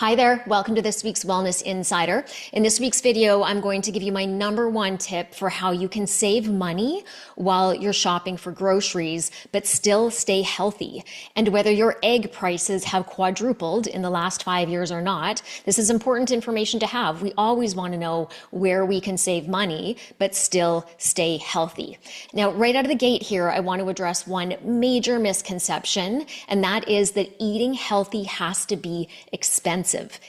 Hi there, welcome to this week's Wellness Insider. In this week's video, I'm going to give you my number one tip for how you can save money while you're shopping for groceries, but still stay healthy. And whether your egg prices have quadrupled in the last 5 years or not, this is important information to have. We always want to know where we can save money, but still stay healthy. Now, right out of the gate here, I want to address one major misconception, and that is that eating healthy has to be expensive.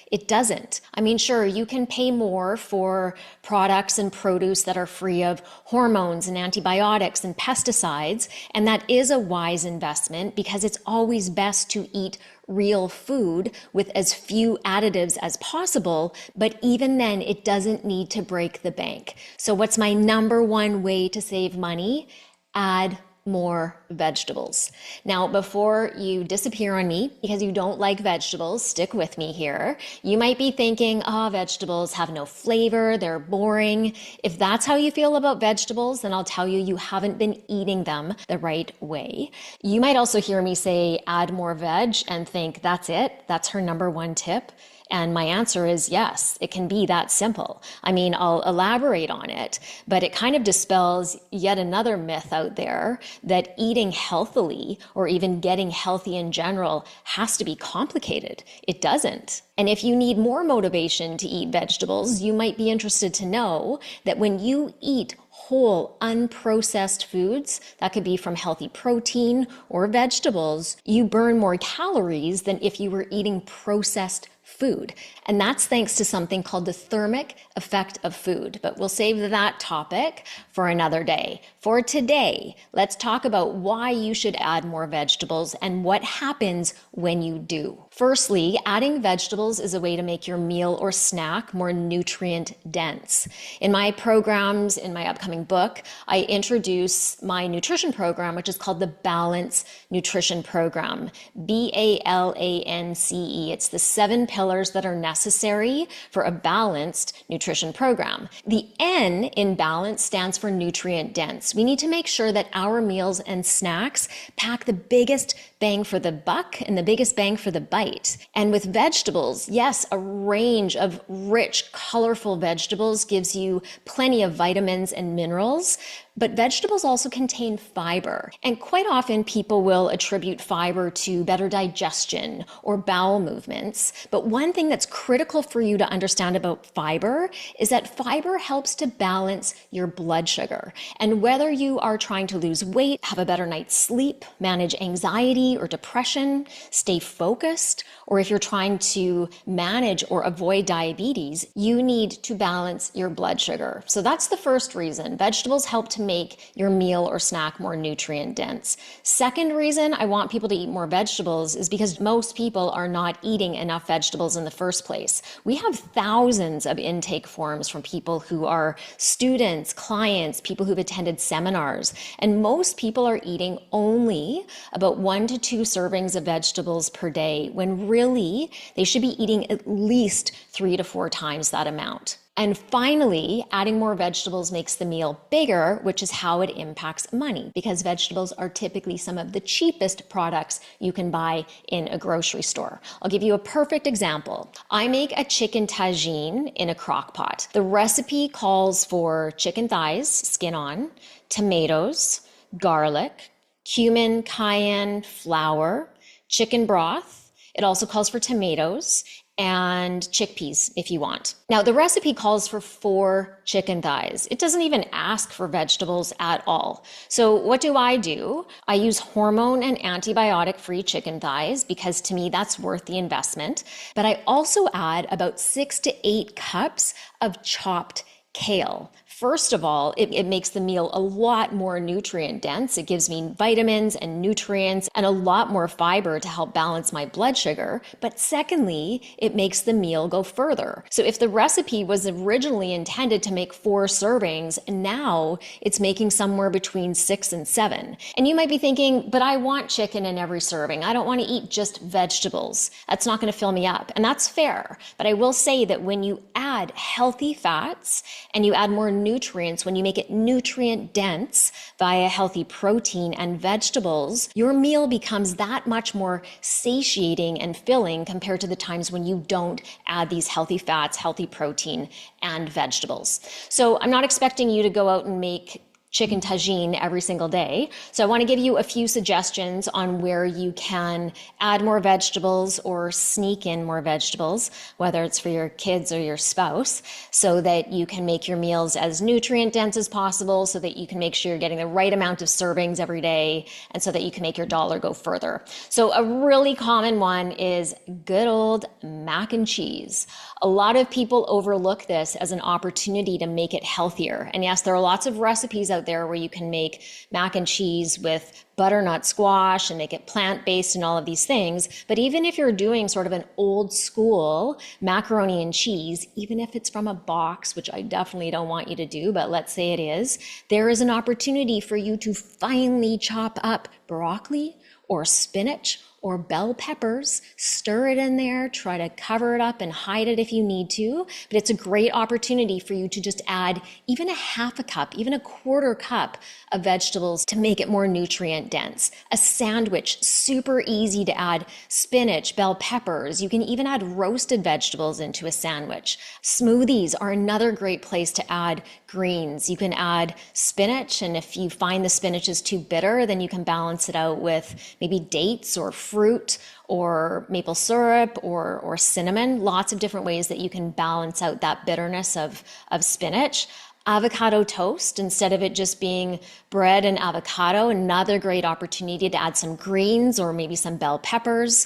It doesn't. I mean, sure, you can pay more for products and produce that are free of hormones and antibiotics and pesticides, and that is a wise investment because it's always best to eat real food with as few additives as possible, but even then, it doesn't need to break the bank. So what's my number one way to save money? Add more vegetables. Now, before you disappear on me because you don't like vegetables, stick with me here. You might be thinking, oh, vegetables have no flavor, they're boring. If that's how you feel about vegetables, then I'll tell you, you haven't been eating them the right way. You might also hear me say, add more veg and think, that's it, that's her number one tip. And my answer is yes, it can be that simple. I mean, I'll elaborate on it, but it kind of dispels yet another myth out there that eating healthily or even getting healthy in general has to be complicated. It doesn't. And if you need more motivation to eat vegetables, you might be interested to know that when you eat whole, unprocessed foods, that could be from healthy protein or vegetables, you burn more calories than if you were eating processed food. And that's thanks to something called the thermic effect of food. But we'll save that topic for another day. For today, let's talk about why you should add more vegetables and what happens when you do. Firstly, adding vegetables is a way to make your meal or snack more nutrient dense. In my programs, in my upcoming book, I introduce my nutrition program, which is called the Balance Nutrition Program, BALANCE. It's the 7 pillars that are necessary for a balanced nutrition program. The N in balance stands for nutrient dense. We need to make sure that our meals and snacks pack the biggest bang for the buck and the biggest bang for the bite. And with vegetables, yes, a range of rich, colorful vegetables gives you plenty of vitamins and minerals, but vegetables also contain fiber. And quite often people will attribute fiber to better digestion or bowel movements. But one thing that's critical for you to understand about fiber is that fiber helps to balance your blood sugar. And whether you are trying to lose weight, have a better night's sleep, manage anxiety or depression, stay focused, or if you're trying to manage or avoid diabetes, you need to balance your blood sugar. So that's the first reason. Vegetables help to make your meal or snack more nutrient dense. Second reason I want people to eat more vegetables is because most people are not eating enough vegetables in the first place. We have thousands of intake forms from people who are students, clients, people who've attended seminars, and most people are eating only about 1 to 2 servings of vegetables per day, when really they should be eating at least 3 to 4 times that amount. And finally, adding more vegetables makes the meal bigger, which is how it impacts money, because vegetables are typically some of the cheapest products you can buy in a grocery store. I'll give you a perfect example. I make a chicken tagine in a crock pot. The recipe calls for chicken thighs, skin on, tomatoes, garlic, cumin, cayenne, flour, chicken broth. It also calls for tomatoes and chickpeas if you want. Now, the recipe calls for 4 chicken thighs. It doesn't even ask for vegetables at all. So what do? I use hormone and antibiotic-free chicken thighs because to me that's worth the investment. But I also add about 6 to 8 cups of chopped kale. First of all, it makes the meal a lot more nutrient dense. It gives me vitamins and nutrients and a lot more fiber to help balance my blood sugar. But secondly, it makes the meal go further. So if the recipe was originally intended to make 4 servings, now it's making somewhere between 6 and 7. And you might be thinking, but I want chicken in every serving. I don't want to eat just vegetables. That's not going to fill me up. And that's fair. But I will say that when you add add healthy fats and you add more nutrients, when you make it nutrient dense via healthy protein and vegetables, your meal becomes that much more satiating and filling compared to the times when you don't add these healthy fats, healthy protein, and vegetables. So I'm not expecting you to go out and make chicken tagine every single day. So I want to give you a few suggestions on where you can add more vegetables or sneak in more vegetables, whether it's for your kids or your spouse, so that you can make your meals as nutrient dense as possible, so that you can make sure you're getting the right amount of servings every day, and so that you can make your dollar go further. So a really common one is good old mac and cheese. A lot of people overlook this as an opportunity to make it healthier. And yes, there are lots of recipes out there where you can make mac and cheese with butternut squash and make it plant-based and all of these things. But even if you're doing sort of an old school macaroni and cheese, even if it's from a box, which I definitely don't want you to do, but let's say it is, there is an opportunity for you to finely chop up broccoli or spinach or bell peppers, stir it in there, try to cover it up and hide it if you need to. But it's a great opportunity for you to just add even a half a cup, even a quarter cup of vegetables to make it more nutrient dense. A sandwich, super easy to add spinach, bell peppers. You can even add roasted vegetables into a sandwich. Smoothies are another great place to add greens. You can add spinach, and if you find the spinach is too bitter, then you can balance it out with maybe dates or fruit or maple syrup or cinnamon. Lots of different ways that you can balance out that bitterness of spinach. Avocado toast, instead of it just being bread and avocado, another great opportunity to add some greens or maybe some bell peppers.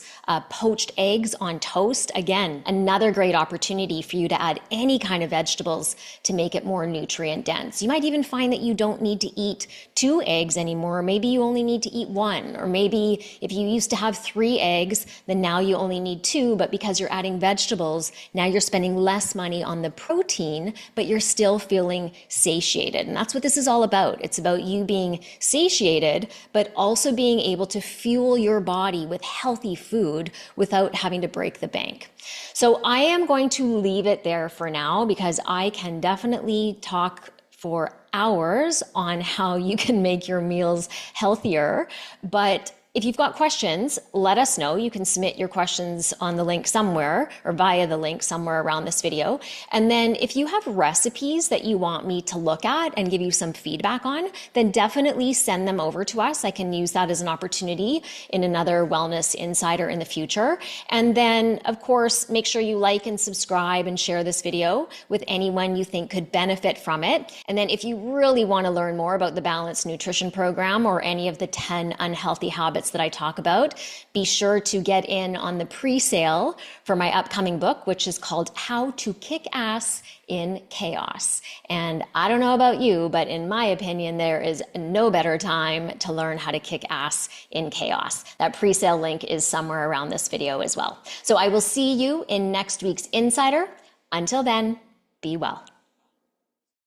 Poached eggs on toast, again, another great opportunity for you to add any kind of vegetables to make it more nutrient dense. You might even find that you don't need to eat 2 eggs anymore. Maybe you only need to eat 1, or maybe if you used to have 3 eggs, then now you only need 2, but because you're adding vegetables, now you're spending less money on the protein, but you're still feeling satiated. And that's what this is all about. It's about you being satiated, but also being able to fuel your body with healthy food without having to break the bank. So I am going to leave it there for now, because I can definitely talk for hours on how you can make your meals healthier. But if you've got questions, let us know. You can submit your questions on the link somewhere or via the link somewhere around this video. And then if you have recipes that you want me to look at and give you some feedback on, then definitely send them over to us. I can use that as an opportunity in another Wellness Insider in the future. And then, of course, make sure you like and subscribe and share this video with anyone you think could benefit from it. And then if you really want to learn more about the Balanced Nutrition Program or any of the 10 unhealthy habits that I talk about, be sure to get in on the pre-sale for my upcoming book, which is called How to Kick Ass in Chaos. And I don't know about you, but in my opinion, there is no better time to learn how to kick ass in chaos. That pre-sale link is somewhere around this video as well. So I will see you in next week's Insider. Until then, be well.